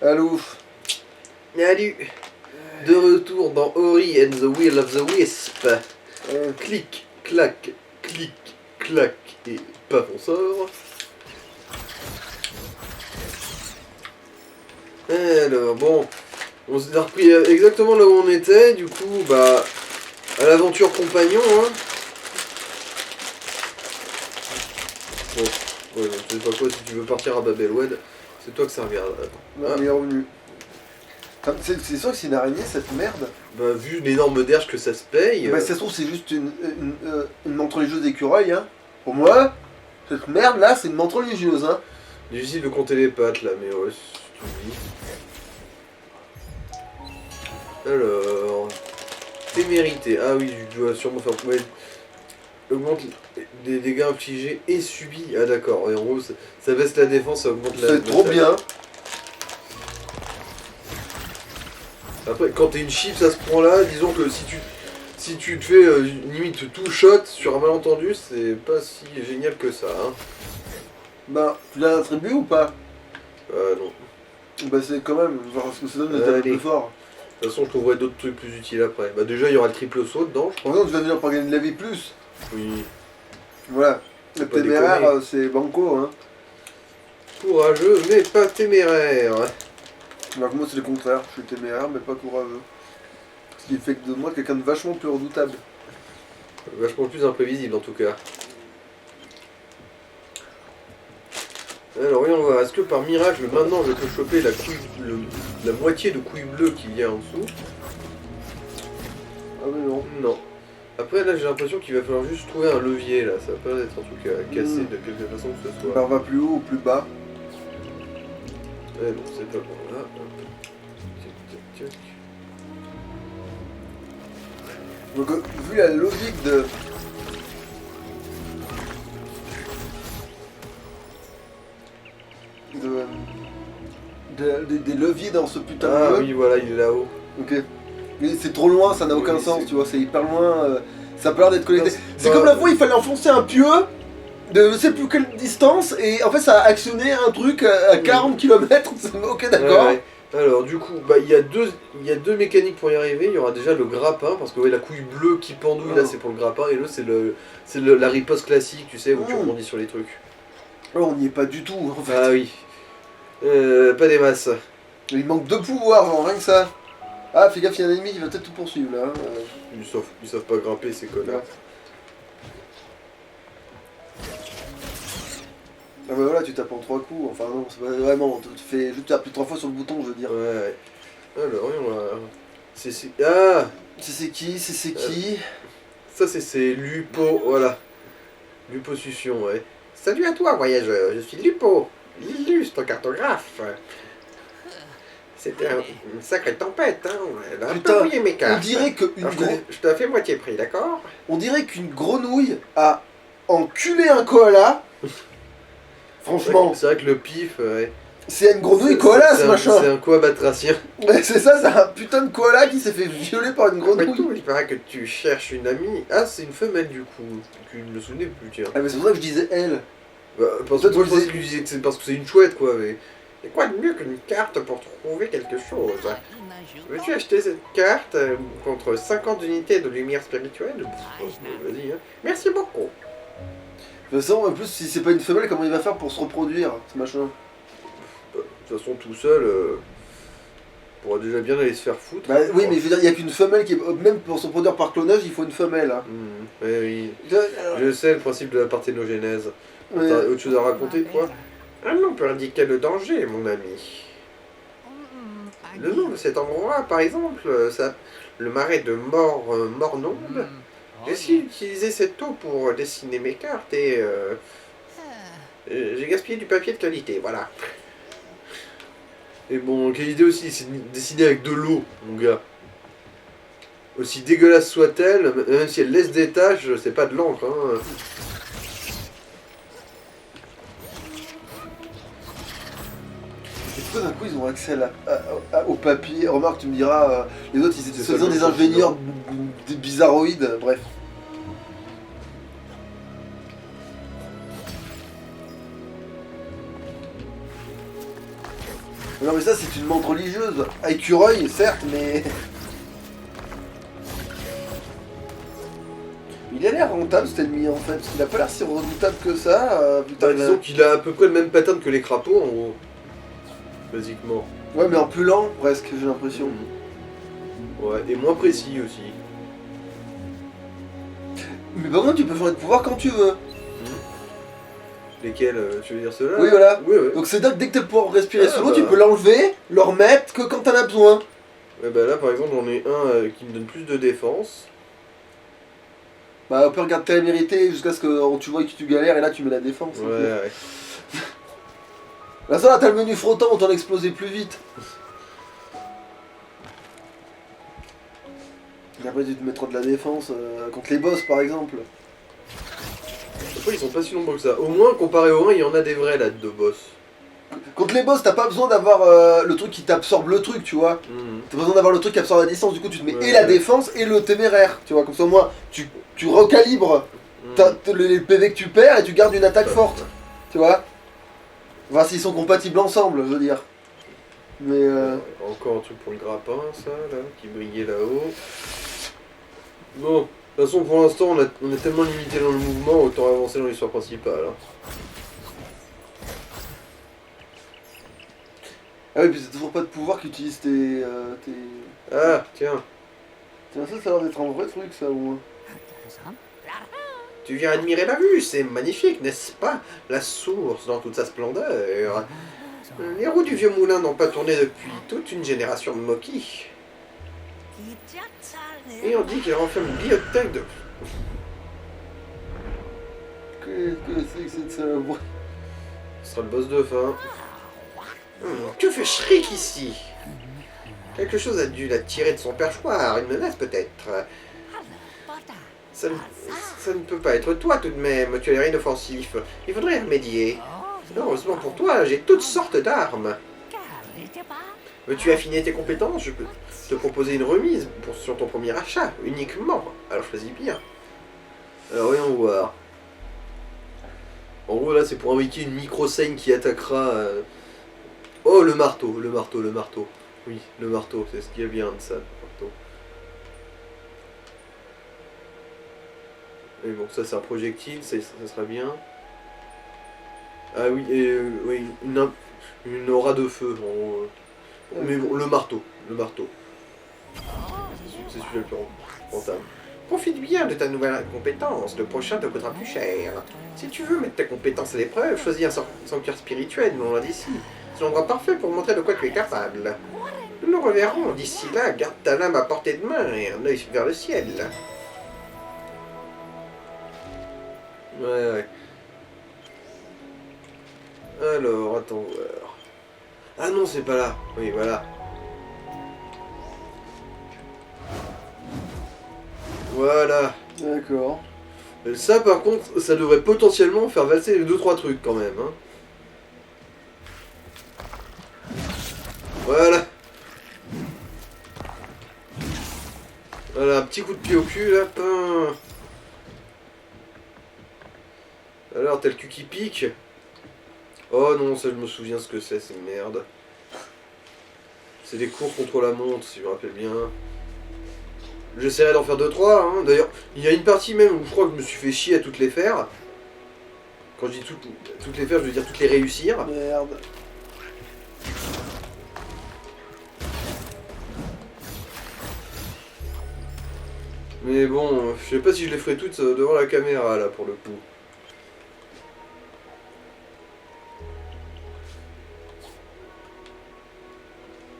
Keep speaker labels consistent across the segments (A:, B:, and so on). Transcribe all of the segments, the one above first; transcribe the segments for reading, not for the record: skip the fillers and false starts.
A: Allô.
B: Salut. De retour dans Ori and the Will of the Wisp. Clic, clac, clic, clac, et paf, on sort. Alors, bon, on s'est repris exactement là où on était, du coup, bah, à l'aventure compagnon, hein. Bon, ouais, je sais pas quoi, si tu veux partir à Babelwed, c'est toi que ça regarde.
A: Non, mais il est revenu. Enfin, c'est sûr que c'est une araignée cette merde.
B: Bah, vu l'énorme derge que ça se paye.
A: Bah, ça se trouve, c'est juste une menthe religieuse d'écureuil, hein. Pour moi, cette merde là, c'est une menthe religieuse, hein.
B: Difficile de compter les pattes là, mais ouais, si tu me dis. Alors. Témérité. Ah oui, tu dois sûrement faire. Ouais. Augmente des dégâts infligés et subis. Ah d'accord, et en gros, ça baisse la défense, ça augmente la.
A: C'est trop bien.
B: Après, quand t'es une chips à ce point-là, disons que si tu te fais limite tout shot sur un malentendu, c'est pas si génial que ça, hein.
A: Bah, tu l'as attribué ou pas?
B: Non.
A: Bah, c'est quand même, voir ce que ça donne de taper plus fort.
B: De toute façon, je trouverai d'autres trucs plus utiles après. Bah, déjà, il y aura le triple saut dedans, je
A: Par exemple, tu vas venir pour gagner de la vie plus.
B: Oui.
A: Voilà. Le
B: Pas
A: téméraire,
B: déconner.
A: c'est banco, hein.
B: Courageux, mais pas téméraire.
A: Alors que moi, c'est le contraire. Je suis téméraire, mais pas courageux. Ce qui fait de moi quelqu'un de vachement plus redoutable.
B: Vachement plus imprévisible en tout cas. Alors voyons voir, est-ce que par miracle maintenant je peux choper la moitié de couille bleue qu'il y a en dessous?
A: Ah mais non.
B: Non. Après là j'ai l'impression qu'il va falloir juste trouver un levier là, ça va pas être un truc à casser de quelque façon que ce soit.
A: Alors va plus haut ou plus bas.
B: Eh non, c'est pas bon là. Hop. Tac, tac, tac.
A: Donc vu la logique des leviers dans ce putain de
B: Ah
A: jeu.
B: oui voilà, il est là-haut.
A: Ok. Mais c'est trop loin, ça n'a aucun
B: Oui,
A: sens,
B: c'est-
A: tu vois, c'est hyper loin, ça a pas l'air d'être connecté.
B: Non,
A: C'est
B: bah-
A: comme la fois il fallait enfoncer un pieu de je sais plus quelle distance et en fait ça a actionné un truc à 40 km, ok d'accord.
B: Ouais. Alors du coup, bah il y a deux mécaniques pour y arriver. Il y aura déjà le grappin, parce que ouais, la couille bleue qui pendouille là
A: Oh.
B: c'est pour le grappin, et l'autre c'est la riposte classique, tu sais, où tu rebondis sur les trucs.
A: Oh, on n'y est pas du tout en fait.
B: Ah oui. Pas des masses.
A: Il manque deux pouvoirs, genre rien que ça. Ah fais gaffe, il y a un ennemi qui va peut-être tout poursuivre là.
B: Ils savent pas grimper ces connards.
A: Ah bah voilà, tu tapes en 3 coups, enfin non, c'est pas vraiment, tu fais juste appuyer 3 fois sur le bouton, je veux dire.
B: Ouais. Alors, voyons là. Ah
A: C'est qui? C'est qui?
B: Ça c'est Lupo, voilà. Lupo-succion, ouais. Salut à toi, voyageur, je suis Lupo, l'illustre cartographe. C'était une sacrée tempête, hein. Elle a un peu mouillé mes
A: On
B: cartes.
A: dirait qu'une
B: Alors, je te la fais moitié prix, d'accord?
A: on dirait qu'une grenouille a enculé un koala. Franchement,
B: C'est vrai que le pif, ouais.
A: c'est une grenouille koala ce
B: C'est
A: machin.
B: un quoi batracien.
A: Ouais, c'est ça, c'est un putain de koala qui s'est fait violer par une
B: Après
A: grenouille.
B: tout, il paraît que tu cherches une amie. Ah, c'est une femelle du coup. Tu ne me souvenais plus, tiens.
A: Ah mais c'est pour ça que je disais elle.
B: Bah, parce
A: Toi,
B: que
A: tu
B: moi, je pensais
A: disais-
B: que tu disais que c'est parce que c'est une chouette, quoi, mais... Et quoi de mieux qu'une carte pour trouver quelque chose? Veux-tu acheter cette carte contre 50 unités de lumière spirituelle? Vas-y, hein. Merci beaucoup.
A: De toute façon, en plus, si c'est pas une femelle, comment il va faire pour se reproduire, ce machin?
B: De toute façon, tout seul, pourra déjà bien aller se faire foutre.
A: Bah oui, mais je veux dire, il y a qu'une femelle qui est... Même pour se reproduire par clonage, il faut une femelle. Hein.
B: Ouais, oui.
A: Je-
B: Je sais le principe de la parthénogénèse.
A: Ouais.
B: T'as autre chose à raconter, quoi? Un nom peut indiquer le danger, mon ami. Le nom de cet endroit, par exemple, le marais de Mornonde. J'ai utilisé cette eau pour dessiner mes cartes et j'ai gaspillé du papier de qualité, voilà. Et bon, quelle idée aussi, c'est de dessiner avec de l'eau, mon gars. Aussi dégueulasse soit-elle, même si elle laisse des taches, c'est pas de l'encre, hein.
A: Et pourquoi d'un coup ils ont accès au papier? Remarque, tu me diras, les autres ils étaient
B: C'est
A: soi-disant
B: ça,
A: des
B: le
A: ingénieurs des bizarroïdes, bref. Non mais ça c'est une menthe religieuse. Écureuil, certes, mais... Il a l'air rentable cet ennemi en fait, parce qu'il a pas l'air si redoutable que ça. Putain,
B: Bah, disons qu'il a à peu près le même pattern que les crapauds en gros. Basiquement.
A: Ouais mais en plus lent presque, j'ai l'impression.
B: Ouais, et moins précis aussi.
A: Mais par contre tu peux changer de pouvoir quand tu veux.
B: Lesquels tu veux dire ceux-là?
A: Oui voilà.
B: Oui, oui.
A: Donc c'est donc dès que tu pouvoir respirer
B: Ah,
A: sous l'eau,
B: bah.
A: tu peux l'enlever, le remettre que quand t'en as besoin.
B: Ouais, bah là par exemple j'en ai un qui me donne plus de défense.
A: Bah on peut regarder ta mérité jusqu'à ce que tu vois que tu galères et là tu mets la défense.
B: Ouais, ouais.
A: Là ça là t'as le menu frottant, autant l'exploser plus vite. Et après tu te mettras de la défense contre les boss par exemple.
B: Après ils sont pas si nombreux que ça. Au moins comparé au 1 il y en a des vrais là de boss.
A: Contre les boss t'as pas besoin d'avoir le truc qui t'absorbe le truc tu vois. T'as besoin d'avoir le truc qui absorbe la distance, du coup tu te mets
B: Ouais,
A: et la
B: ouais.
A: défense et le téméraire. Tu vois, comme ça au moins tu recalibres les PV que tu perds et tu gardes une attaque forte. Tu vois. Voir s'ils sont compatibles ensemble, je veux dire. Mais
B: Encore un truc pour le grappin, ça, là, qui brillait là-haut. Bon, de toute façon, pour l'instant, on est tellement limité dans le mouvement, autant avancer dans l'histoire principale. Hein.
A: Ah oui, puis c'est toujours pas de pouvoir qui utilise tes...
B: Ah, tiens,
A: Tiens, ça a l'air d'être un vrai truc, ça, au moins.
B: tu viens admirer la vue, c'est magnifique, n'est-ce pas? La source dans toute sa splendeur. Les roues du vieux moulin n'ont pas tourné depuis toute une génération de Moki. Et on dit qu'il renferme une bibliothèque de...
A: Qu'est-ce que c'est que cette saloperie?
B: Ce sera le boss de fin. Que fait Shriek ici? Quelque chose a dû la tirer de son perchoir, une menace peut-être. Ça ne peut pas être toi tout de même, tu as l'air inoffensif. Il faudrait remédier. Heureusement pour toi, j'ai toutes sortes d'armes. Veux-tu affiner tes compétences? Je peux te proposer une remise sur ton premier achat, uniquement. Alors choisis bien. Alors voyons voir. En gros là c'est pour invoquer une micro-scène qui attaquera... Oh le marteau, le marteau, le marteau. Oui, le marteau, c'est ce qu'il y a bien de ça, le marteau. Et bon, ça c'est un projectile, ça sera bien. Ah oui, et oui, une aura de feu, en gros. Mais bon, le marteau, le marteau. C'est celui-là le plus rentable. Profite bien de ta nouvelle compétence, le prochain te coûtera plus cher. Si tu veux mettre ta compétence à l'épreuve, choisis un sanctuaire spirituel, non loin d'ici. C'est l'endroit parfait pour montrer de quoi tu es capable. Nous nous reverrons. D'ici là, garde ta lame à portée de main et un œil vers le ciel. Ouais, ouais. Alors, attends voir. Ah non, c'est pas là. Oui, voilà. Voilà.
A: D'accord.
B: Ça, par contre, ça devrait potentiellement faire valser les 2-3 trucs quand même. Hein. Voilà. Voilà, un petit coup de pied au cul, là. Alors, t'as le cul qui pique. Oh non, ça je me souviens ce que c'est merde. C'est des courses contre la montre, si je me rappelle bien. J'essaierai d'en faire 2-3, hein. D'ailleurs, il y a une partie même où je crois que je me suis fait chier à toutes les faire. Quand je dis toutes les faire, je veux dire toutes les réussir.
A: Merde.
B: Mais bon, je sais pas si je les ferai toutes devant la caméra, là, pour le coup.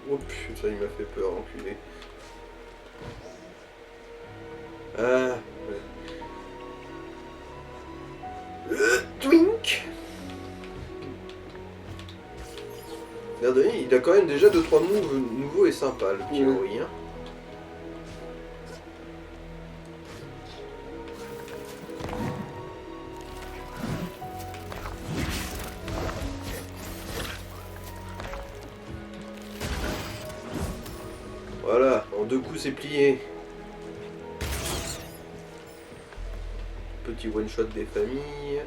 B: Oh putain, il m'a fait peur, l'enculé. Ah, ouais. Twink. Regardez, il a quand même déjà 2-3 moves nouveaux et sympas, le petit Ori, hein. Voilà, en 2 coups c'est plié. Petit one shot des familles.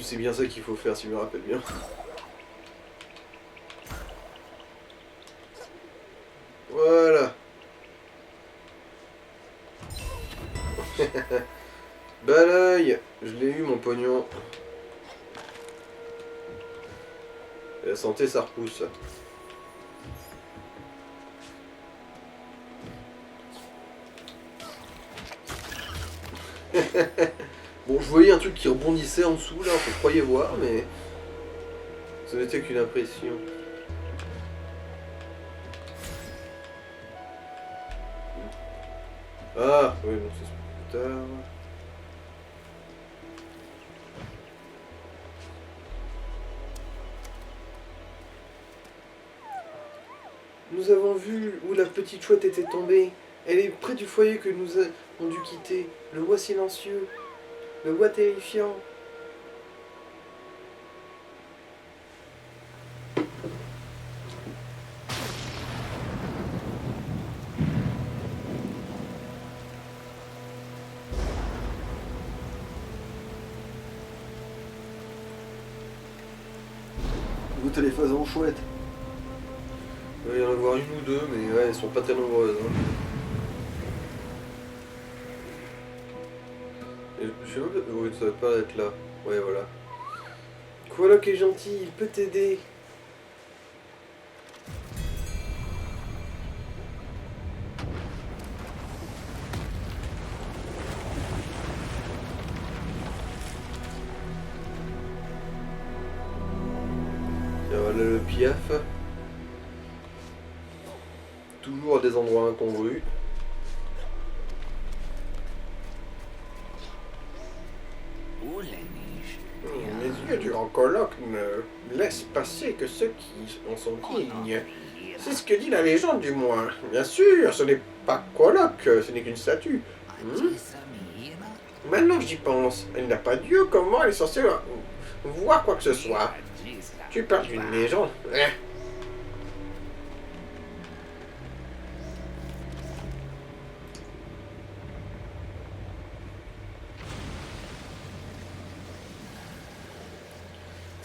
B: c'est bien ça qu'il faut faire, si je me rappelle bien. Voilà. Balaye, je l'ai eu mon pognon. Et la santé ça repousse. Bon, je voyais un truc qui rebondissait en dessous là, je croyais voir, mais ce n'était qu'une impression. Ah, oui, bon, c'est plus tard. Nous avons vu où la petite chouette était tombée. Elle est près du foyer que nous avons dû quitter. Le bois silencieux. Le bois terrifiant.
A: Goûte les faisans chouettes.
B: Il va y en avoir une ou deux, mais ouais, elles sont pas très nombreuses. Hein. Et je sais pas, oui, ça va pas être là. Ouais, voilà. Coloc est gentil, il peut t'aider. Tiens, voilà le piaf. Toujours à des endroits incongrus. Les yeux du grand colloque ne laissent passer que ceux qui en sont dignes. C'est ce que dit la légende du moins. Bien sûr, ce n'est pas colloque, ce n'est qu'une statue. Maintenant que j'y pense, elle n'a pas Dieu, comment elle est censée voir quoi que ce soit? Tu parles d'une légende.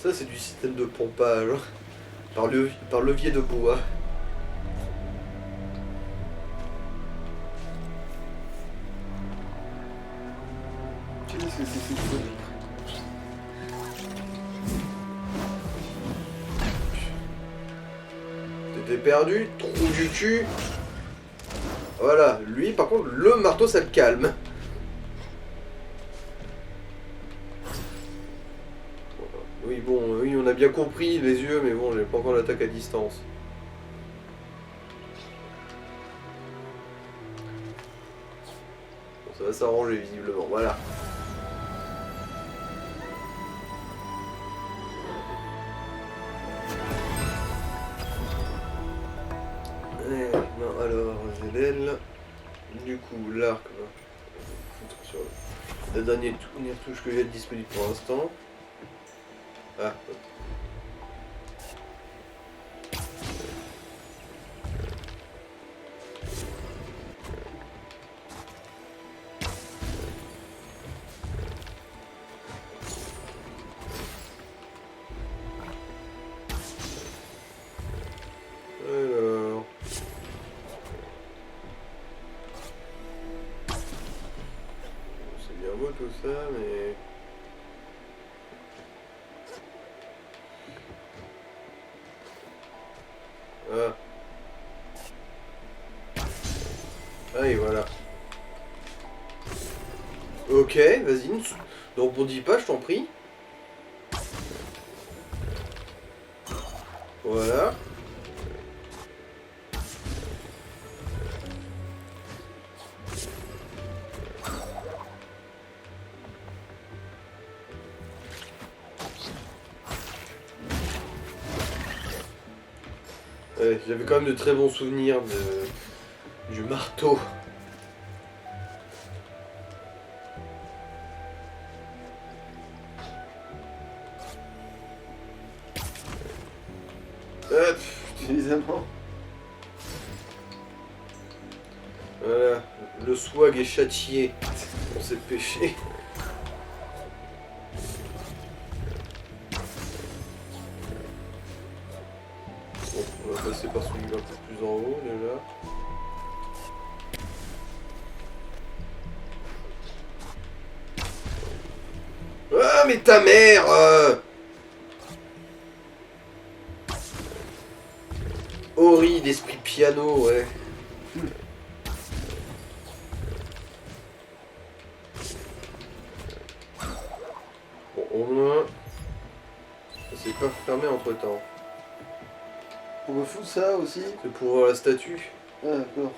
B: Ça, c'est du système de pompage par levier de bois.
A: Qu'est-ce que c'est que
B: T'étais perdu, trou du cul. Voilà, lui, par contre, le marteau, ça le calme. Oui, bon, oui, on a bien compris les yeux, mais bon, j'ai pas encore l'attaque à distance. Bon, ça va s'arranger, visiblement, voilà. Non, alors, j'ai l'aile. Du coup, l'arc va foutre sur la dernière touche que j'ai disponible pour l'instant. Ah, alors... C'est bien beau tout ça, mais... Ah. Ah et voilà. Ok, vas-y, ne rebondis pas, je t'en prie. Voilà. Ouais, j'avais quand même de très bons souvenirs du marteau. Hop,
A: évidemment.
B: voilà, le swag est châtié pour ses péchés. commencer par celui un peu plus en haut déjà. Ah mais ta mère Ori d'esprit piano, ouais. Bon, au moins, ça s'est pas fermé entre temps.
A: On me fout ça aussi.
B: C'est pour voir la statue.
A: Ah, d'accord.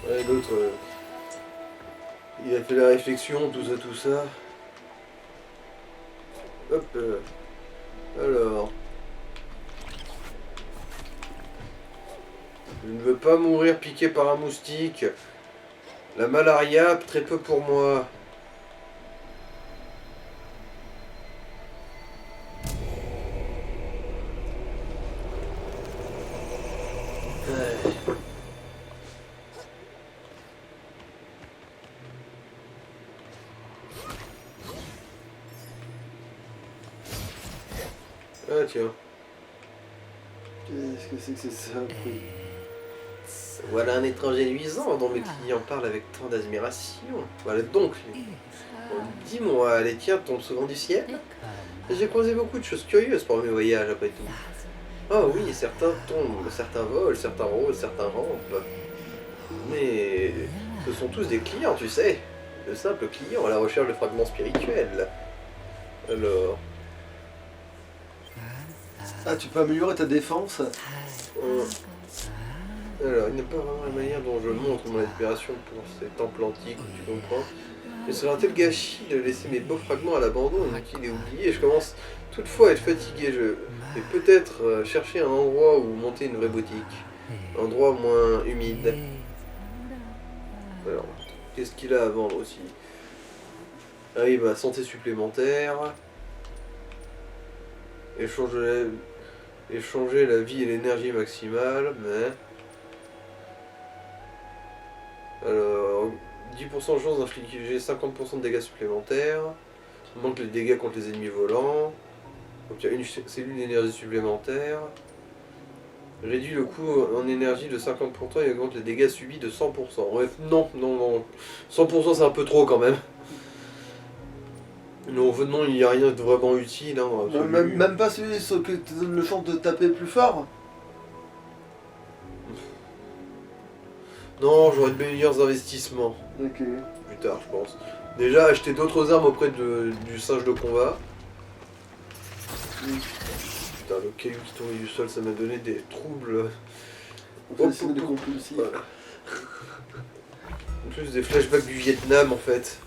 B: Ouais, l'autre, il a fait la réflexion, tout ça. Hop. Alors. Je ne veux pas mourir piqué par un moustique. La malaria, très peu pour moi. Ouais. Ah tiens.
A: Qu'est-ce que c'est que ça, bruit?
B: Voilà un étranger luisant dont mes clients parlent avec tant d'admiration. Voilà donc. Dis-moi, les tiens tombent souvent du ciel? J'ai croisé beaucoup de choses curieuses pendant mes voyages après tout. Oh oui, certains tombent, certains volent, certains rôdent, certains rampent. Mais ce sont tous des clients, tu sais. De simples clients à la recherche de fragments spirituels. Alors...
A: Ah, tu peux améliorer ta défense?
B: Alors, il n'est pas vraiment la manière dont je montre mon inspiration pour ces temples antiques, tu comprends. Mais ce serait un tel gâchis de laisser mes beaux fragments à l'abandon, inutiles et oubliés. Je commence toutefois à être fatigué. Je vais peut-être chercher un endroit où monter une vraie boutique. Un endroit moins humide. Alors, qu'est-ce qu'il a à vendre aussi? Ah oui, bah, santé supplémentaire. Échanger la vie et l'énergie maximale, mais... Alors, 10% de chance d'infliger 50% de dégâts supplémentaires. Augmente les dégâts contre les ennemis volants. Donc il y a une cellule d'énergie supplémentaire. Réduit le coût en énergie de 50% et augmente les dégâts subis de 100%. Bref, non. 100% c'est un peu trop quand même. Non, non, il n'y a rien de vraiment utile. Hein,
A: Même pas celui qui te donne le chance de taper plus fort?
B: Non, j'aurais de meilleurs investissements.
A: Ok.
B: Plus tard, je pense. Déjà, acheter d'autres armes auprès du singe de combat. Putain, le caillou qui tombait du sol, ça m'a donné des troubles.
A: Fasciné de compulsif.
B: Voilà. En plus, des flashbacks du Vietnam, en fait.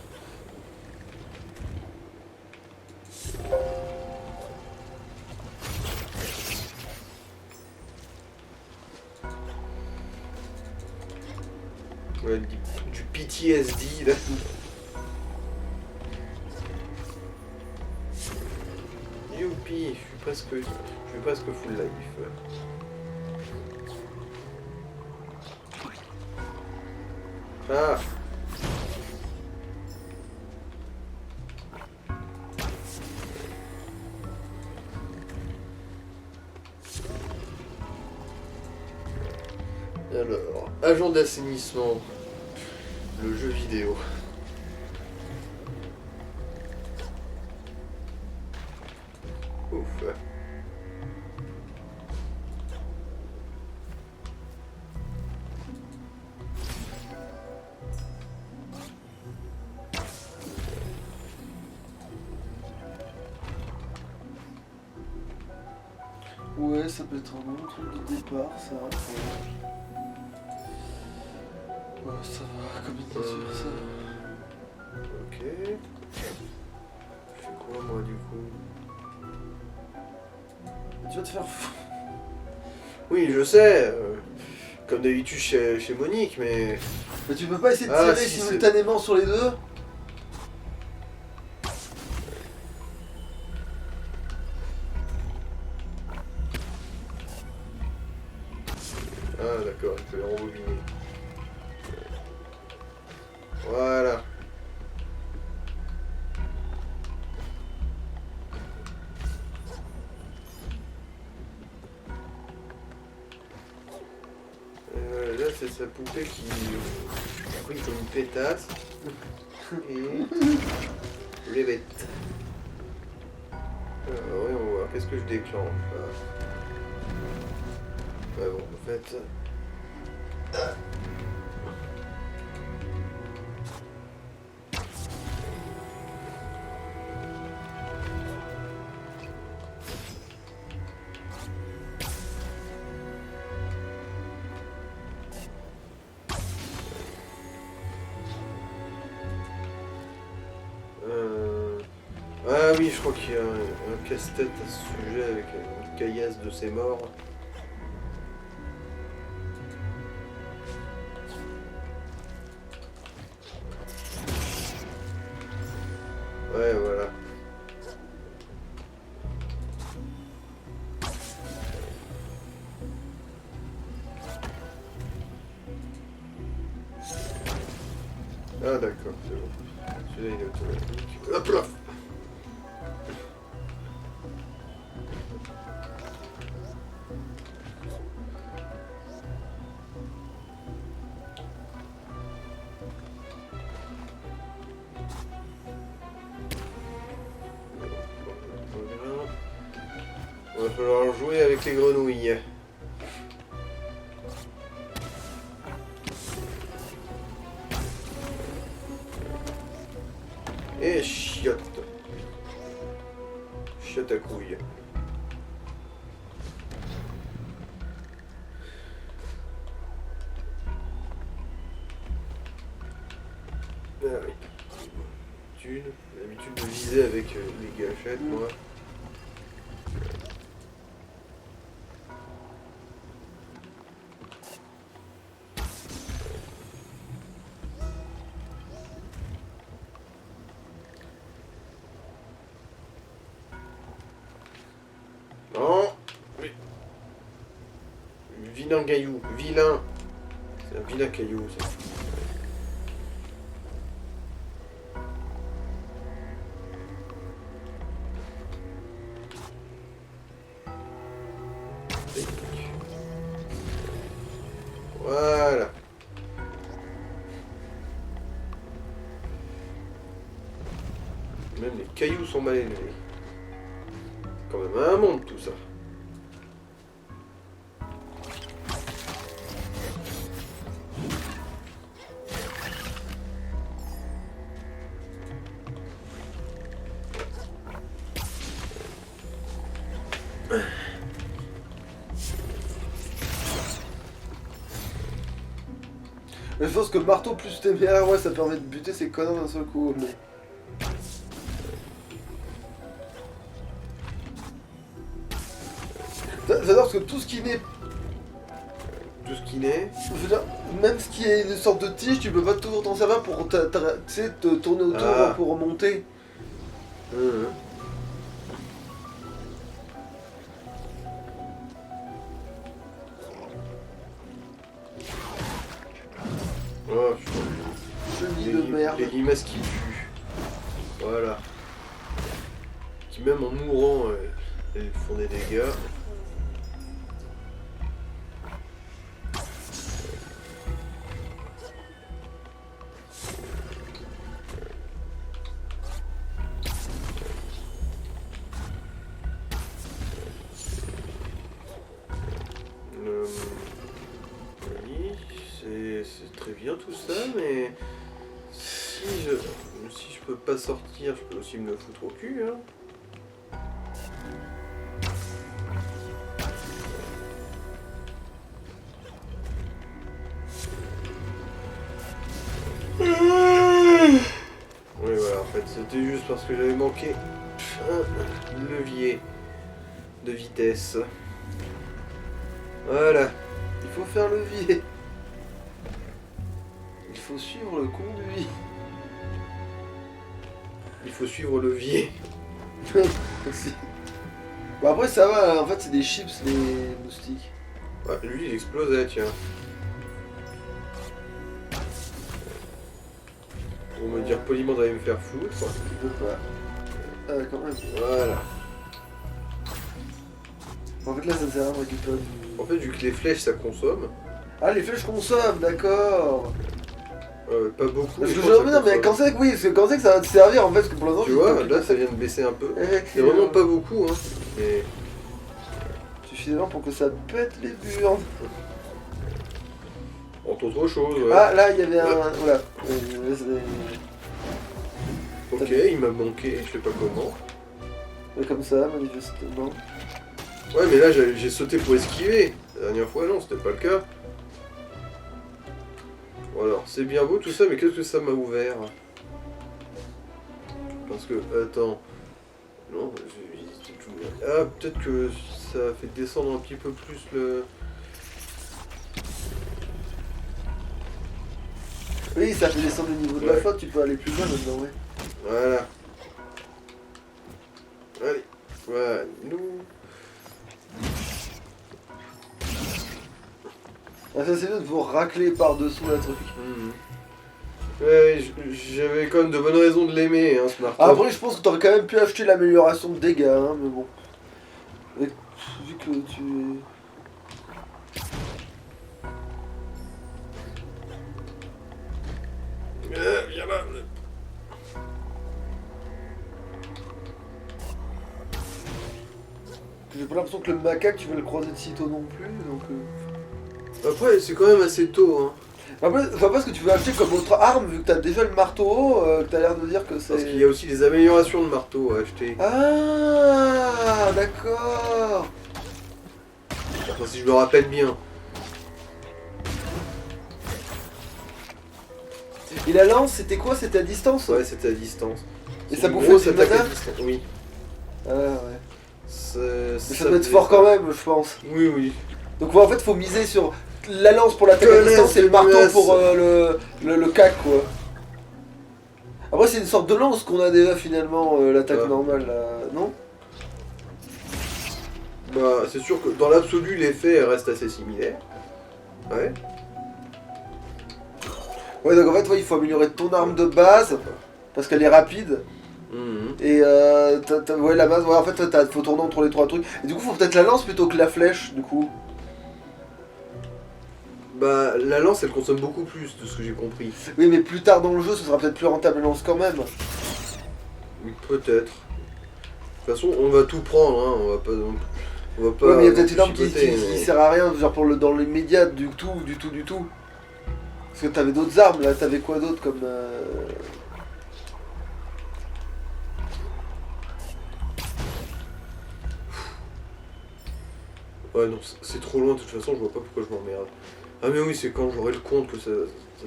B: Ouais, du PTSD, là. Youpi, je suis presque full life. Ah. Alors, agent d'assainissement, le jeu vidéo. Ouf.
A: Ouais, ça peut être un bon truc de départ, ça. Ouais, ça va, comme il dit sur ça.
B: Ok. Je fais quoi moi du coup?
A: Tu vas te faire fou.
B: Oui, je sais. Comme d'habitude chez Monique, mais...
A: Mais tu peux pas essayer de tirer
B: si,
A: simultanément sur les deux?
B: Ah d'accord, il peut les rembobiner. Voilà. Là, c'est sa poupée qui brille comme une pétasse. Et les bêtes. Oui, on va voir. Qu'est-ce que je déclenche là? Bon, en fait. Ah oui, je crois qu'il y a un casse-tête à ce sujet avec une caillasse de ses morts. Ouais, voilà. Ah d'accord, c'est bon. Celui-là il est automatique. Hop là! Il va falloir jouer avec les grenouilles. Et chiotte. Chiotte à couille. Ah oui. J'ai l'habitude de viser avec les gâchettes, moi. Non. Oui. Vilain caillou. Vilain. C'est un vilain caillou, ça. Voilà. Même les cailloux sont mal élevés. Quand même un monde tout ça.
A: Mais je pense que le marteau plus téméraire, ouais, ça permet de buter ces connards d'un seul coup. Mais... J'adore parce que tout ce qui naît,
B: Tout ce qui naît.
A: je veux dire, même ce qui est une sorte de tige, tu peux pas toujours t'en servir pour tu sais, te tourner autour pour remonter.
B: Oh,
A: Chenille de merde.
B: les limaces qui tuent. Voilà. Qui même en mourant, elles font des dégâts. Oui, c'est très bien tout ça, mais si je peux pas sortir, je peux aussi me le foutre au cul, hein. Oui, voilà, en fait, c'était juste parce que j'avais manqué un levier de vitesse. Voilà.
A: Il faut faire levier. Il faut suivre le conduit.
B: Il faut suivre le levier.
A: Aussi. Bon après ça va, en fait c'est des chips les moustiques.
B: Ouais, lui il explosait, tiens. On va dire poliment d'aller me faire foutre.
A: Tu peux pas. Ah, quand même.
B: Voilà.
A: En fait, là, ça sert à rien de récupérer du...
B: En fait, vu que les flèches ça consomme,
A: Ah, les flèches consomment, d'accord.
B: pas beaucoup.
A: Parce que
B: je
A: je
B: pense que
A: non,
B: ça
A: mais
B: consomme.
A: quand c'est que oui, c'est quand c'est que ça va te servir en fait, parce que pour l'instant,
B: Tu
A: je
B: vois,
A: sais pas
B: là
A: que-
B: ça vient de baisser un peu. C'est
A: Effectivement.
B: vraiment pas beaucoup, hein. Mais
A: Suffisamment pour que ça pète les burnes.
B: entre autres choses, ouais.
A: Ah, là, il y avait un... Voilà.
B: Ok, il m'a manqué, je sais pas comment.
A: Comme ça, manifestement.
B: Ouais, mais là j'ai sauté pour esquiver. La dernière fois, non, c'était pas le cas. Bon, alors, c'est bien beau tout ça, mais qu'est-ce que ça m'a ouvert? Parce que, attends. Non, j'ai visité tout. Ah, peut-être que ça fait descendre un petit peu plus le.
A: Oui, ça fait descendre le niveau de la
B: Ouais.
A: flotte, tu peux aller plus loin là-dedans, ouais.
B: Voilà. Allez, voilà, nous.
A: Ah, ça c'est bien de vous racler par-dessous la truc.
B: Ouais, j'avais quand même de bonnes raisons de l'aimer, hein, ce marteau.
A: Après, je pense que t'aurais quand même pu acheter l'amélioration de dégâts, hein, mais bon. Et, vu que tu...
B: Viens là.
A: J'ai pas l'impression que le macaque, tu vas le croiser de sitôt non plus, donc...
B: Après, c'est quand même assez tôt, hein.
A: Après, je vois pas ce que tu veux acheter comme autre arme, vu que t'as déjà le marteau, que t'as l'air de dire que c'est...
B: Parce qu'il y a aussi des améliorations de marteau à acheter.
A: Ah, d'accord.
B: Enfin, si je me rappelle bien.
A: Et la lance, c'était quoi? C'était à distance?
B: Ouais, c'était à distance.
A: Et
B: C'est
A: ça
B: une
A: bouffait
B: grosse
A: du
B: attaque
A: mana?
B: à distance. Oui.
A: Ah, ouais.
B: Mais
A: Mais ça doit être fort quand même, je pense.
B: Oui, oui.
A: Donc ouais, en fait, faut miser sur la lance pour l'attaque à
B: Connasse,
A: distance et le marteau
B: connasse.
A: pour le cac, quoi. Après, c'est une sorte de lance qu'on a déjà finalement, l'attaque
B: Ouais.
A: normale, là, non?
B: Bah, c'est sûr que dans l'absolu, l'effet reste assez similaire. Ouais.
A: Ouais, donc en fait, ouais, il faut améliorer ton arme de base, parce qu'elle est rapide.
B: Mhm.
A: Et ouais, la base, ouais, en fait, faut tourner entre les trois trucs. Et du coup, faut peut-être la lance plutôt que la flèche, du coup.
B: Bah, la lance, elle consomme beaucoup plus, de ce que j'ai compris.
A: Oui, mais plus tard dans le jeu, ce sera peut-être plus rentable la lance quand même.
B: Peut-être. De toute façon, on va tout prendre, hein. On va pas.
A: Ouais, mais il y a
B: non
A: peut-être
B: plus
A: une arme qui
B: chipoter, mais-
A: sert à rien, genre dans l'immédiat, du tout. Parce que t'avais d'autres armes, là, t'avais quoi d'autre comme...
B: Ouais, non, c'est trop loin, de toute façon, je vois pas pourquoi je m'emmerde. Ah, mais oui, c'est quand j'aurai le compte que ça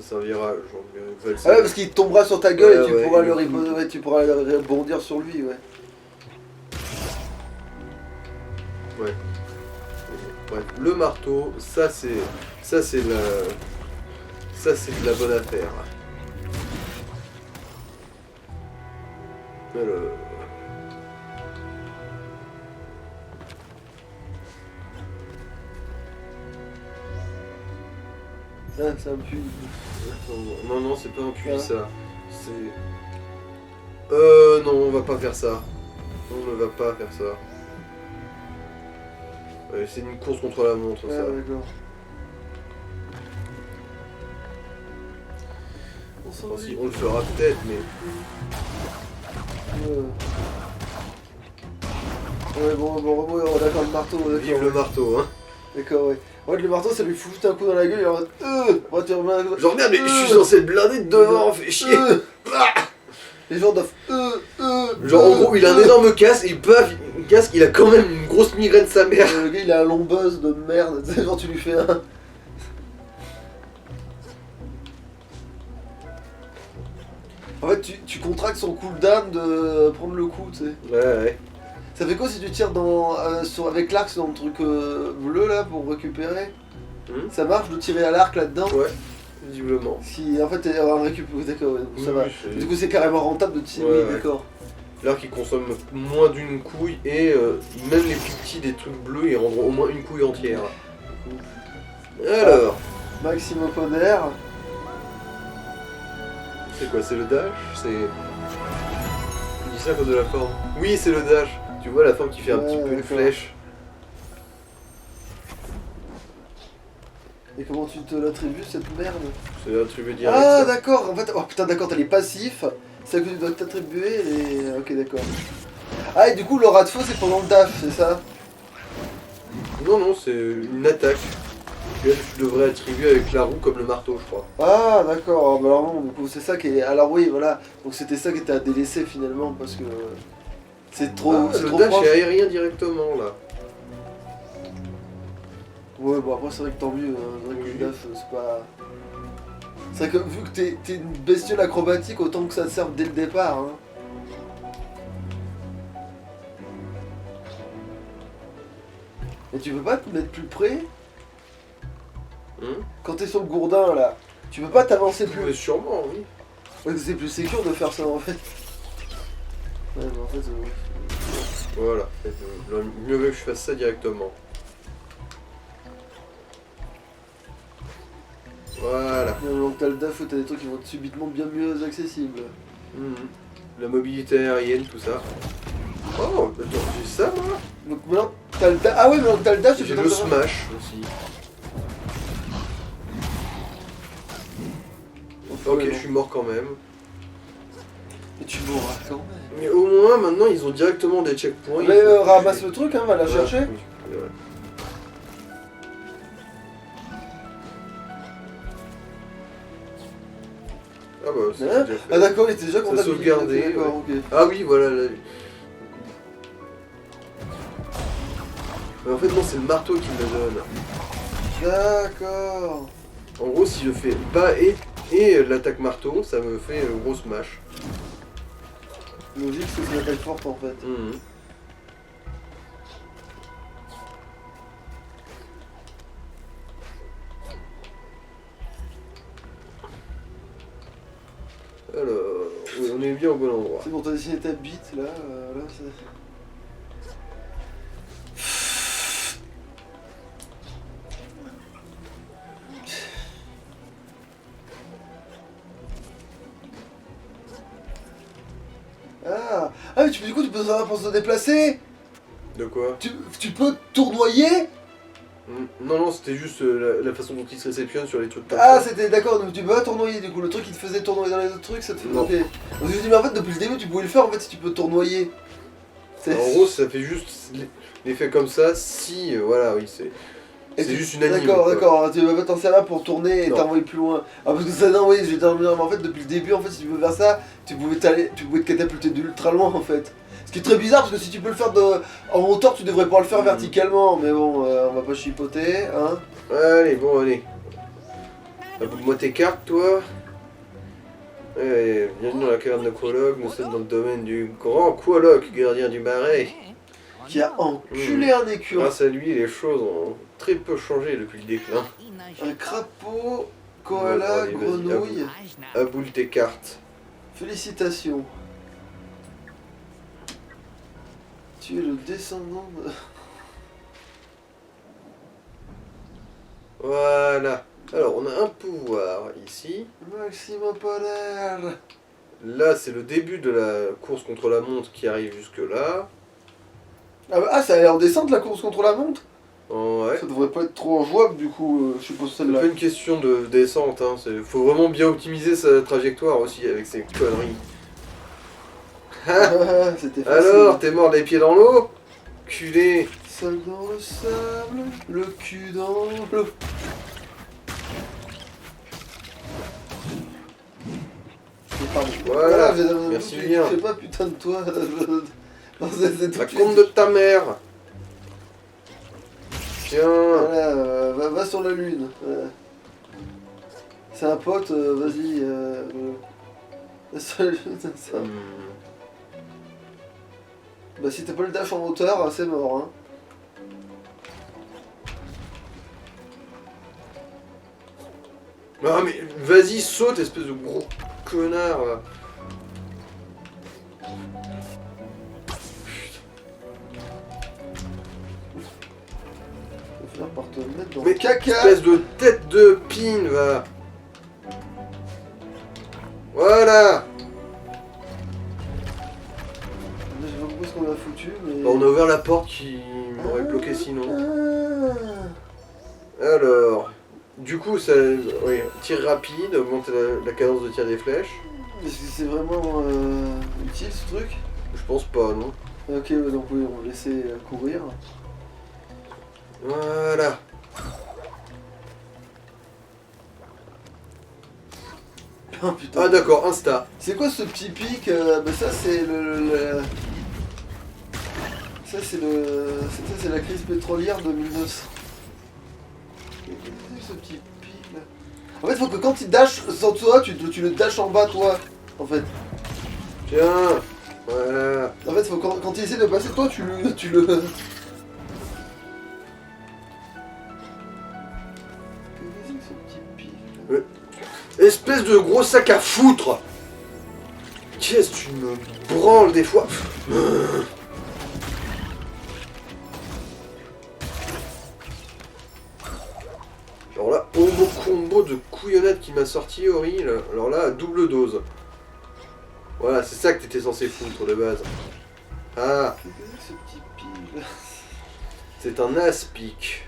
B: servira. Genre,
A: Ah ouais, parce qu'il tombera sur ta gueule
B: Ouais,
A: et tu
B: ouais,
A: pourras
B: il
A: le
B: me fout.
A: ouais, tu pourras rebondir sur lui, ouais.
B: Ouais. Bref, le marteau, ça c'est de la bonne affaire. Alors.
A: Ah, ça pue.
B: Non, non, c'est pas un puits
A: Ah.
B: ça. C'est. Non, on va pas faire ça. On ne va pas faire ça. C'est une course contre la montre,
A: Ah,
B: ça.
A: d'accord. On s'en
B: Enfin, si, on le fera peut-être, mais.
A: Ouais, bon, d'accord, le marteau, d'accord.
B: Vive le marteau, hein.
A: D'accord, ouais. Ouais, le marteau, ça lui fout juste un coup dans la gueule, il est en mode ouais, tu remets un coup.
B: Genre merde, mais je suis censé le blinder de devant, fais chier. Ah.
A: Les gens doivent
B: Genre en gros, il a un énorme casque et paf, il casque, il a quand même une grosse migraine sa mère.
A: Le gars, il a un long buzz de merde, tu sais, genre tu lui fais un... En fait, tu contractes son cooldown de prendre le coup, tu sais.
B: Ouais.
A: Ça fait quoi si tu tires avec l'arc sur le truc bleu là pour récupérer? Ça marche de tirer à l'arc là-dedans?
B: Ouais, visiblement.
A: Si en fait t'es un récup, d'accord, ouais, donc ça
B: Oui,
A: va.
B: oui, c'est-
A: Du coup c'est carrément rentable de tirer,
B: Ouais,
A: oui,
B: ouais.
A: d'accord.
B: Là qui consomme moins d'une couille et même les plus petits des trucs bleus ils rendront au moins une couille entière. Alors,
A: Maximopoder.
B: C'est quoi, c'est le dash? C'est... Je dis ça à cause de la forme. Oui, c'est le dash. Tu vois la forme qui fait un petit peu une
A: d'accord.
B: flèche.
A: Et comment tu te l'attribues cette merde?
B: C'est attribué direct.
A: Ah
B: ça.
A: d'accord, en fait, oh putain d'accord, t'as les passifs, c'est que tu dois t'attribuer les... Ok d'accord. Ah et du coup l'aura de feu c'est pendant le dash, c'est ça?
B: Non, non, c'est une attaque. Que tu devrais attribuer avec la roue comme le marteau, je crois.
A: Ah d'accord, bah alors non, du coup c'est ça qui est... Alors oui voilà, donc c'était ça qui était à délaisser finalement parce que... C'est trop, c'est
B: le
A: trop
B: dash
A: proche.
B: est aérien directement là.
A: Ouais bon après c'est vrai que tant mieux, hein. C'est vrai que le dash c'est pas... C'est vrai que vu que t'es une bestiole acrobatique, autant que ça te serve dès le départ. Hein. Et tu peux pas te mettre plus près? Quand t'es sur le gourdin là, tu peux pas t'avancer plus.
B: Mais sûrement, oui.
A: Ouais, c'est plus sécure de faire ça en fait. Ouais mais en fait...
B: Voilà. Mieux vaut que je fasse ça directement. Voilà.
A: Donc t'as le DAF où t'as des trucs qui vont être subitement bien mieux accessibles.
B: La mobilité aérienne, tout ça. Oh, attends, j'ai ça moi?
A: Donc maintenant t'as le dash. Ah ouais mais donc t'as le dash,
B: J'ai le smash aussi. Ok, je suis mort quand même.
A: Et tu mourras quand même.
B: Mais au moins maintenant ils ont directement des checkpoints.
A: Mais ramasse le truc hein, va la chercher.
B: Oui, c'est vrai. Ah bah c'est
A: Hein
B: déjà fait.
A: Ah d'accord, il était déjà
B: Ça
A: comptabilisé.
B: sauvegardé,
A: D'accord, ok.
B: Ah oui, voilà. Mais en fait, non, c'est le marteau qui me le donne.
A: D'accord.
B: En gros, si je fais bas et l'attaque marteau, ça me fait gros smash.
A: Logique, parce que c'est l'attaque forte en fait.
B: Alors, oui, on est bien au bon endroit.
A: C'est bon, t'as dessiné ta bite là, là c'est... Ah mais du coup tu peux savoir pour se déplacer.
B: De quoi?
A: Tu peux tournoyer.
B: Non, non, c'était juste la façon dont il se réceptionne sur les trucs comme
A: Ah
B: ça.
A: c'était d'accord, donc tu peux pas tournoyer du coup, le truc qui te faisait tournoyer dans les autres trucs, ça te fait...
B: Non.
A: Ok. Donc je me dis mais en fait depuis le début tu pouvais le faire en fait si tu peux tournoyer.
B: En gros, ça fait juste l'effet comme ça, si, voilà, oui, c'est juste une anime.
A: D'accord,
B: quoi.
A: d'accord, tu vas pas t'en servir pour tourner et
B: Non.
A: t'envoyer plus loin. Ah parce que ça non oui, je vais dire mais en fait depuis le début en fait si tu veux faire ça, tu pouvais te catapulter d'ultra loin en fait. Ce qui est très bizarre parce que si tu peux le faire en hauteur, tu devrais pouvoir le faire verticalement, mais bon, on va pas chipoter, hein.
B: Allez, bon, allez. Abonne-moi tes cartes, toi. Allez, bienvenue dans la caverne de Quologue, nous sommes dans le domaine du grand Quologue, gardien du marais.
A: Qui a enculé un écureuil.
B: Grâce à lui, les choses ont très peu changé depuis le déclin.
A: Un crapaud, koala,
B: Ouais, bon, allez, vas-y,
A: grenouille.
B: Aboule tes cartes.
A: Félicitations. Tu es le descendant de...
B: Voilà. Alors, on a un pouvoir ici.
A: Maxime Polaire.
B: Là, c'est le début de la course contre la montre qui arrive jusque-là.
A: Ah, ça a l'air en descente la course contre la montre.
B: Ouais.
A: Ça devrait pas être trop injouable du coup, je suppose
B: C'est
A: celle-là.
B: pas une question de descente, hein. Faut vraiment bien optimiser sa trajectoire aussi avec ces conneries.
A: Ah, c'était facile.
B: Alors, t'es mort les pieds dans l'eau? Culé.
A: Seul dans le sable, le cul dans l'eau.
B: Voilà, merci bien.
A: Je sais pas putain de toi. Non, c'est tout de suite.
B: Raconte de ta mère. Tiens.
A: Voilà, va sur la lune. Voilà. C'est un pote, vas-y. Va sur la lune, c'est ça. Bah si t'as pas le dash en hauteur, c'est mort hein.
B: Ah mais vas-y, saute, espèce de gros connard là.
A: Faut finir par te mettre dans
B: Mais
A: le caca.
B: espèce de tête de pin va. Voilà. Voilà.
A: Je sais pas pourquoi ce qu'on a foutu, mais...
B: Bah, on a ouvert la porte qui m'aurait bloqué sinon. Alors, du coup, ça, oui, tir rapide, augmente la cadence de tir des flèches.
A: Est-ce que c'est vraiment utile ce truc?
B: Je pense pas, non?
A: Ok, ouais, donc oui, on va laisser courir.
B: Voilà.
A: Oh putain.
B: Ah d'accord, Insta.
A: C'est quoi ce petit pic bah ça c'est Ça c'est la crise pétrolière de 1900. Qu'est-ce que c'est ce petit pic là? En fait faut que quand il dash sans toi, tu le dash en bas toi, en fait.
B: Tiens. Voilà.
A: En fait faut quand il essaie de passer toi, tu le... Qu'est-ce que c'est que ce petit pic là?
B: Espèce de gros sac à foutre. Qu'est-ce que tu me branles des fois? Alors là, combo de couillonnade qui m'a sorti horrible. Alors là, double dose. Voilà, c'est ça que t'étais censé foutre de base. Ah,
A: Qu'est-ce que c'est que ce petit pic là?
B: c'est un aspic.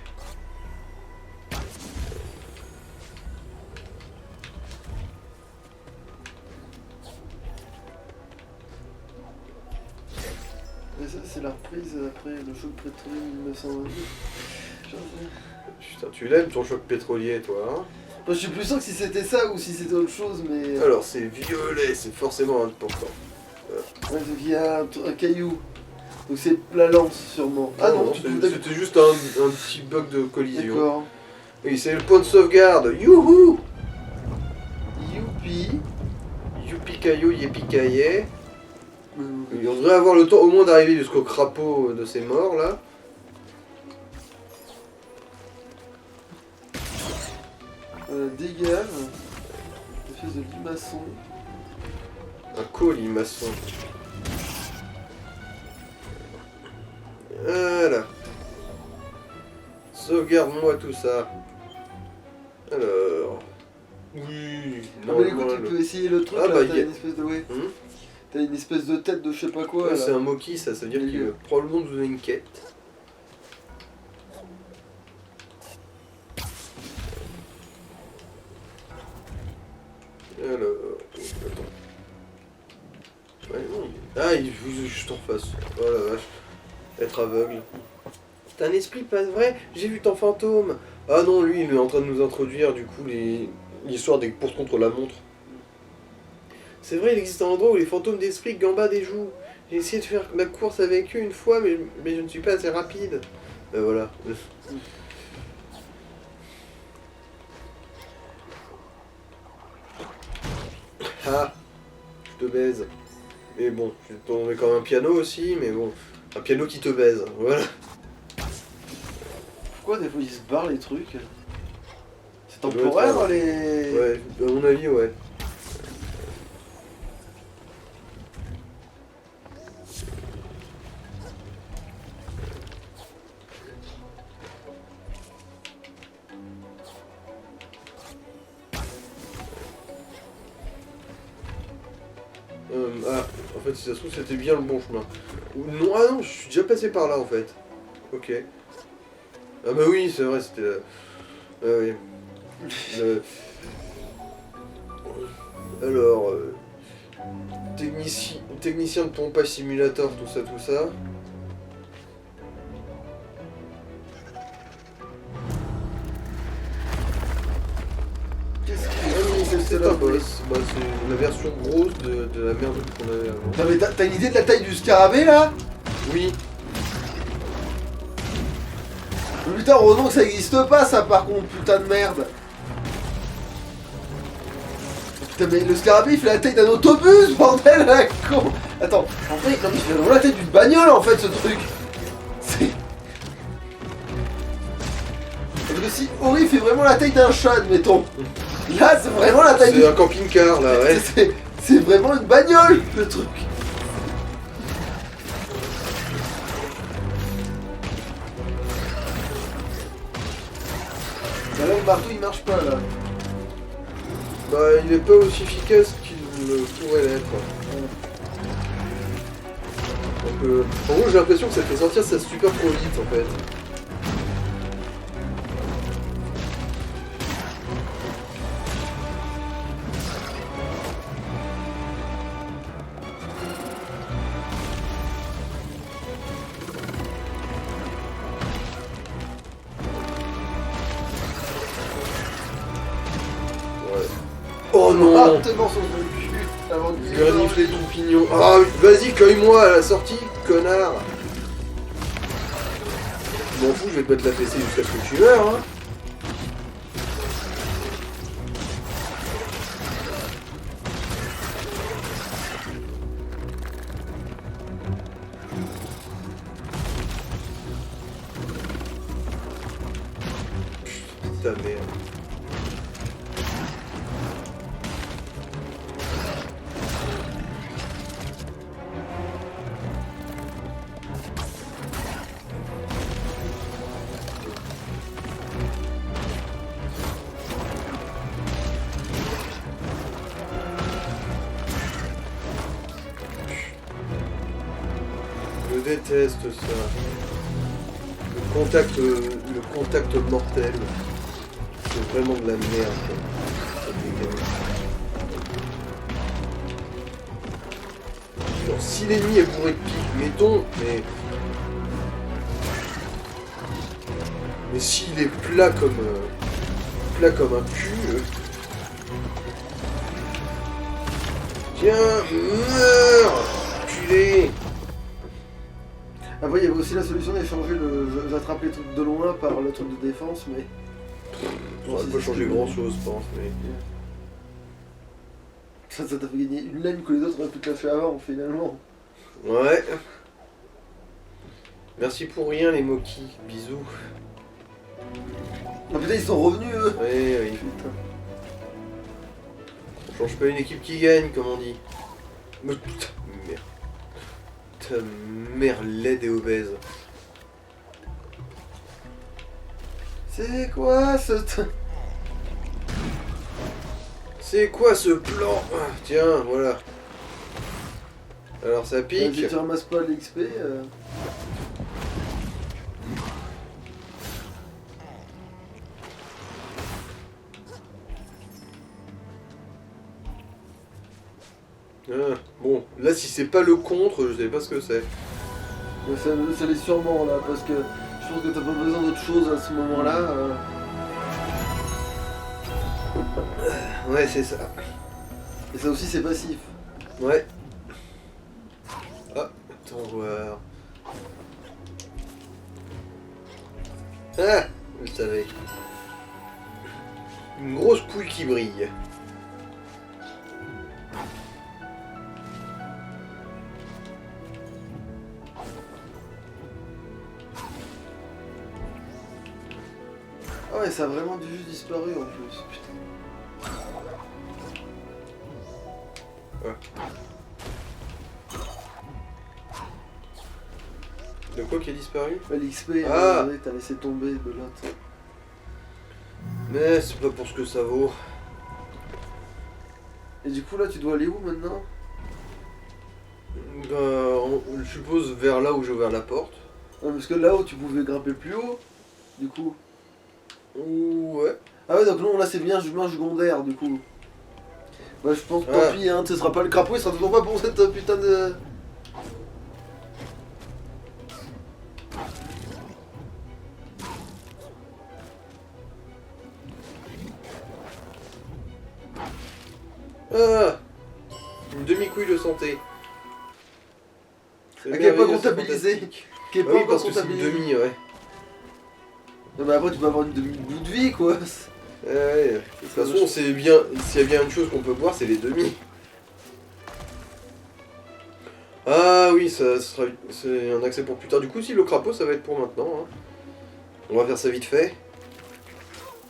A: Et ça c'est la reprise après le choc pétrolier 1922.
B: Putain, tu l'aimes ton choc pétrolier, toi, hein?
A: Moi, je suis plus sûr que si c'était ça ou si c'était autre chose, mais...
B: Alors, c'est violet, c'est forcément important.
A: Ouais, donc il y a un caillou. Donc c'est la lance, sûrement. Ah non,
B: c'était juste un petit bug de collision.
A: D'accord.
B: Oui, c'est le point de sauvegarde. Youhou!
A: Youpi.
B: Youpi caillou, yépi caillé. On devrait avoir le temps au moins d'arriver jusqu'au crapaud de ces morts là.
A: Dégage. Espèce de limaçon.
B: Un colimaçon. Voilà. Sauvegarde-moi tout ça. Alors. Oui.
A: Ah mais écoute, tu peux essayer le truc
B: Ah,
A: là,
B: bah,
A: t'as une espèce de... Ouais. T'as une espèce de tête de je sais pas quoi.
B: Ouais,
A: là.
B: c'est un moki, ça veut dire qu'il veut probablement nous donner une quête. Alors. Attends. Ouais, non, ah, il veut juste en face. Oh la vache. Être aveugle. T'as un esprit pas vrai? J'ai vu ton fantôme. Ah non, lui, il est en train de nous introduire du coup l'histoire des courses contre la montre. C'est vrai, il existe un endroit où les fantômes d'esprit gambadent et jouent. J'ai essayé de faire la course avec eux une fois, mais je ne suis pas assez rapide. Voilà. Ah, je te baise. Mais bon, je t'en mets quand même un piano aussi, mais bon, un piano qui te baise, voilà.
A: Pourquoi des fois ils se barrent les trucs? C'est
B: Ça doit
A: temporaire
B: être,
A: les...
B: Ouais, à mon avis, ouais. Ah, en fait, si ça se trouve, c'était bien le bon chemin. Ou non, ah non, je suis déjà passé par là, en fait. Ok. Ah bah oui, c'est vrai, c'était... Ah oui. Alors... technicien de pompage simulator, tout ça.
A: Qu'est-ce
B: Ah
A: que
B: oui, c'est
A: là,
B: un boss. Bah, c'est la version grosse de la merde qu'on avait avant.
A: Non mais t'as une idée de la taille du scarabée là?
B: Oui.
A: Mais putain, heureusement que ça existe pas ça par contre, putain de merde. Putain mais le scarabée il fait la taille d'un autobus, bordel la con. Attends, en fait, non mais il fait vraiment la taille d'une bagnole en fait ce truc. C'est... Parce que si Ori fait vraiment la taille d'un chat, admettons. Là c'est vraiment la taille
B: C'est un camping-car là, ouais.
A: C'est vraiment une bagnole le truc. Bah là le marteau il marche pas là.
B: Bah, il est pas aussi efficace qu'il ne pourrait l'être. Donc, en gros, j'ai l'impression que ça fait sortir sa super trop vite en fait. Oh non!
A: Ah, tellement sur le cul avant de
B: Il lui renifler ton pignon. Ah, vas-y, cueille-moi à la sortie, connard! Je m'en fous, je vais te mettre la fessée jusqu'à ce que tu meurs, hein! Putain, merde. Je déteste ça. Le contact mortel. C'est vraiment de la merde. Ça dégage. Genre, si l'ennemi est bourré de pique, mettons, mais s'il est plat comme un cul. Tiens, meurs, culé.
A: Après, il y avait aussi la solution d'échanger j'attrape les trucs de loin par le truc de défense, mais.
B: Ça va pas changer grand chose, je pense, mais.
A: Ça t'a fait gagner une laine que les autres auraient pu te lâcher avant, finalement.
B: Ouais. Merci pour rien, les Moki. Bisous.
A: Ah putain, ils sont revenus, eux.
B: Oui, oui.
A: Putain.
B: On change pas une équipe qui gagne, comme on dit. Mais putain, merde. Ta mère laide et obèse.
A: C'est quoi ce...
B: C'est quoi ce plan? Ah, tiens, voilà. Alors ça pique.
A: Tu ramasses pas l'XP
B: Ah, bon, là si c'est pas le contre, je sais pas ce que c'est.
A: Mais ça l'est sûrement là, parce que je pense que t'as pas besoin d'autre chose à ce moment-là.
B: Ouais, c'est ça.
A: Et ça aussi c'est passif.
B: Ouais. Ah, attends voir. Ah, je le savais. Une grosse pouille qui brille.
A: Ah ouais, ça a vraiment juste disparu en plus, putain.
B: Ouais. De quoi qui a disparu?
A: L'XP,
B: Ah,
A: t'as laissé tomber de l'autre.
B: mais c'est pas pour ce que ça vaut.
A: Et du coup là tu dois aller où maintenant?
B: Je suppose vers là où j'ai ouvert la porte.
A: Ah, parce que là-haut tu pouvais grimper plus haut, du coup.
B: Ouais.
A: Ah ouais, donc non, là c'est bien chemin secondaire du coup. Bah je pense, tant pis, hein, ce sera pas le crapaud, il sera toujours pas pour cette putain de...
B: Ah, une demi-couille de santé.
A: Ah, qui est pas comptabilisé. Qui est pas
B: oui,
A: encore
B: parce que c'est une
A: comptabilisé.
B: demi, ouais.
A: Non, mais après tu peux avoir une demi-bout de vie quoi.
B: Ouais, de toute façon, c'est bien. S'il y a bien une chose qu'on peut boire, c'est les demi. Ah oui, ça sera. C'est un accès pour plus tard. Du coup, si le crapaud, ça va être pour maintenant. Hein. On va faire ça vite fait.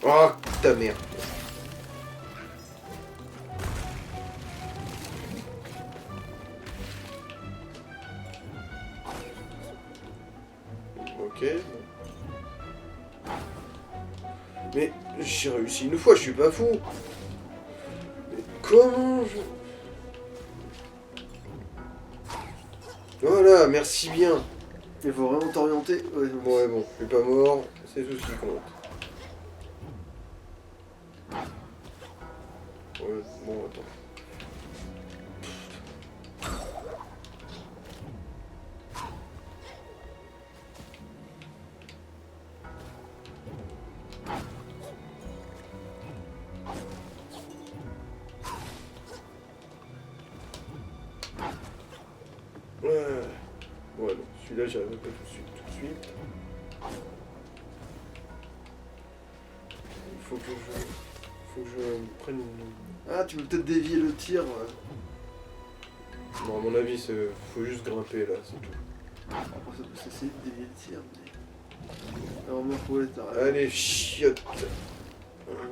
B: Oh, ta merde. Ok. Mais j'ai réussi une fois, je suis pas fou. Mais comment je... Voilà, merci bien.
A: Il faut vraiment t'orienter. Ouais,
B: Ouais, bon, je suis pas mort, c'est tout ce qui compte. Ouais, bon, attends. Ouais. Bon, non, celui-là, j'y arriverai pas tout de suite. Il faut que je prenne une...
A: Ah, tu peux peut-être dévier le tir.
B: Non, à mon avis, faut juste grimper, là, c'est tout.
A: Après, ça peut s'essayer de dévier le tir, mais... Alors, ouais, t'as raison.
B: Allez, chiotte.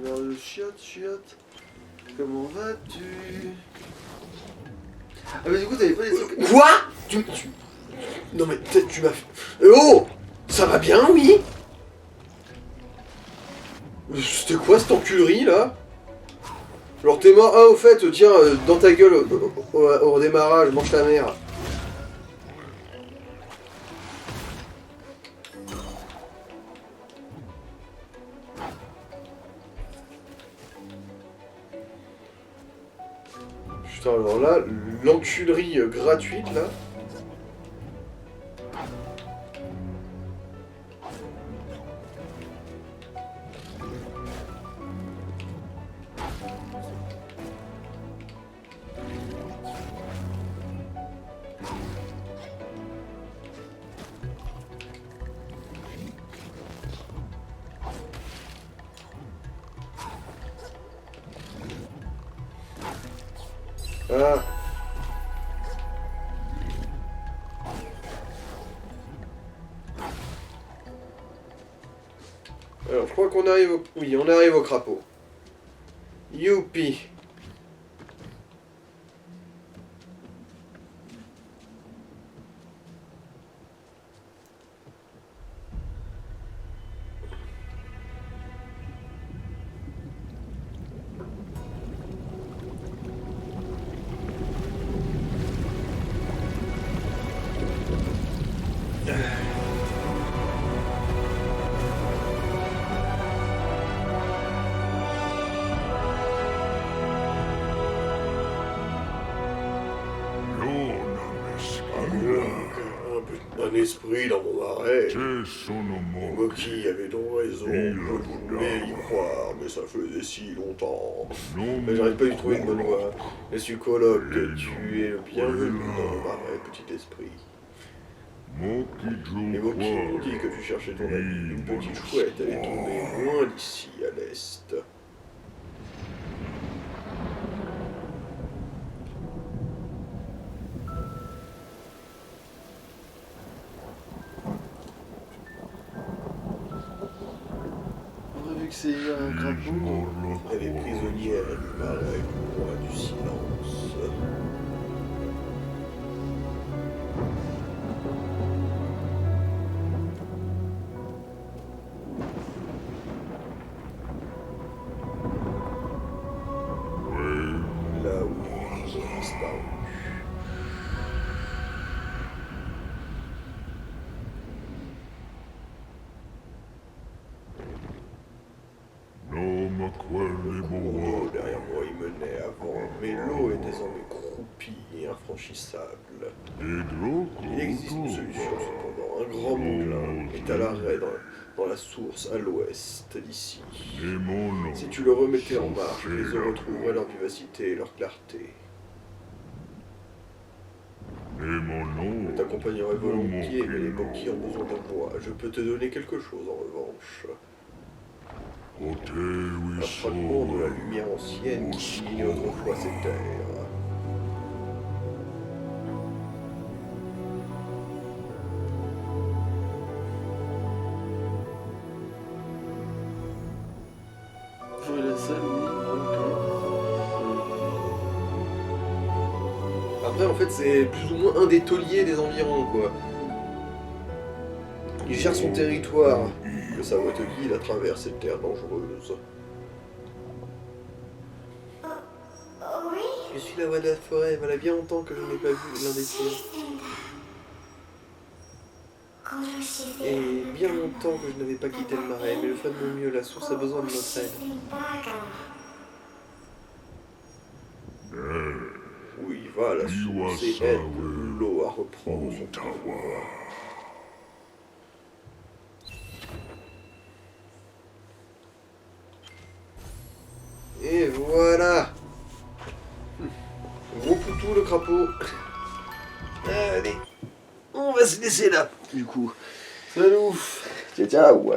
A: Alors, le chiotte. Comment vas-tu? Ah, mais du coup, t'avais pas les trucs...
B: Quoi Non, mais tu m'as fait... Oh, ça va bien, oui? C'était quoi cette enculerie, là? Alors t'es mort... Ah, au fait, tiens, dans ta gueule, au redémarrage, mange ta mère. Putain, alors là, l'enculerie gratuite, là... Ah. Alors, je crois qu'on arrive au... Oui, on arrive au crapaud. Youpi. Un esprit dans mon marais. Moki avait donc raison, je voulais y croire, mais ça faisait si longtemps. Mais j'arrive pas à y trouver une bonne voie. Monsieur Coloc, tu es le bienvenu dans mon marais, petit esprit. Les Moki m'ont dit que tu cherchais ton ami. Une petite chouette, elle est tombée loin d'ici, à l'est.
A: Vu que c'est un crapaud...
B: Elle est prisonnière du marais, roi du silence. Là où ils ont disparu. Le cours d'eau derrière moi y menait avant, mais l'eau est désormais croupie et infranchissable. Il existe une solution cependant. Un grand moulin est à l'arrêt dans la source à l'ouest d'ici. Si tu le remettais en marche, les eaux retrouveraient leur vivacité et leur clarté. Je t'accompagnerai volontiers, mais les Moki ont besoin de moi. Je peux te donner quelque chose en revanche. Un fragment de la lumière ancienne qui illuminait autrefois ces terres.
A: Jouer la salle, oui.
B: Après, en fait, c'est plus ou moins un des tauliers des environs, quoi. Il gère son territoire. Que sa voie te guide à travers cette terre dangereuse. Je suis la voix de la forêt, voilà bien longtemps que je n'ai pas vu l'un des tiens. Et bien longtemps que je n'avais pas quitté le marais, mais je ferai de mon mieux, la source a besoin de notre aide. Oui, va la source et aide l'eau à reprendre son pouvoir. Et voilà. Gros poutou le crapaud. Allez, on va se laisser là, du coup.
A: Salut. Ciao, ciao.